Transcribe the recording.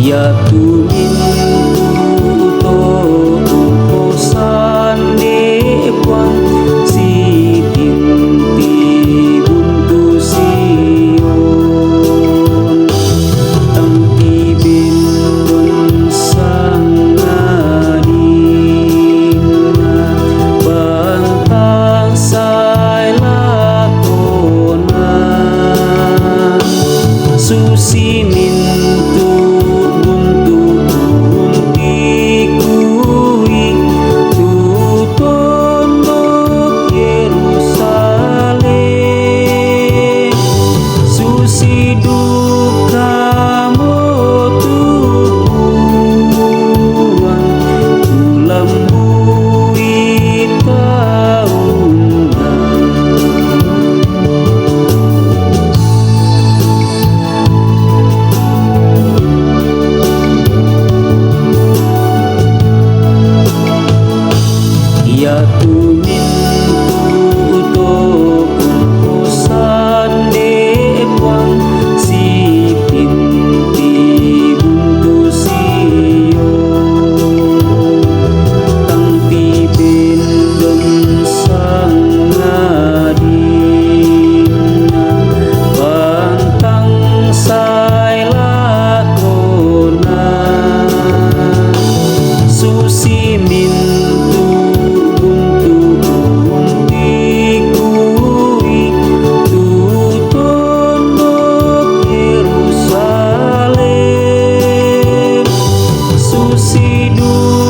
Ya tu min to uposan de puan si tinti buntu sion tampi bin sang adina bantang sai lakona susi min ya tu min to uposan de puan si tinti buntu sion tampi bin sang adina bantang sai lakona susi min Yerusalem susi du